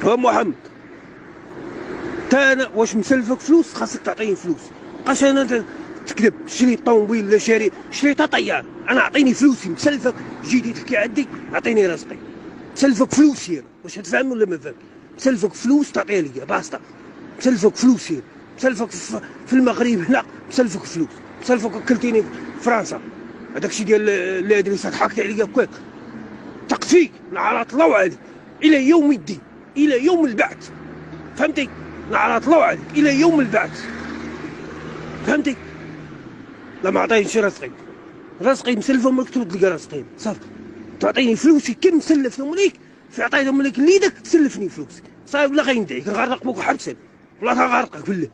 هو محمد تا انا واش مسلفك فلوس خاصك تعطيني فلوس. بقاش انا تكذب شري طوموبيل ولا شريت طيار. انا اعطيني فلوسي مسلفك جيتي تبكي عندي اعطيني رزقي. مسلفك فلوسي واش تفهم ولا ما فهم؟ مسلفك فلوس تعطيها لي باسطا. مسلفك فلوسي مسلفك في المغرب هنا مسلفك فلوس. مسلفك اكلتيني في فرنسا هذاك الشيء ديال الادريس ضحكتي عليا بكاك. تقفيك نعرات الله عليك الى يوم الدين الى يوم البعث. فهمتي؟ نعرات الله عليك الى يوم البعث. فهمتي؟ لا ما عطينيش رزقي مسلفه مكتوب تلقى رزقي صافي. تعطيني فلوسي كم مسلفهم ليك في عطيتهم لك ليدك تسلفني فلوس صافي. ولا غيندعيك نغرق بوك حبسك والله غنغرقك بالله.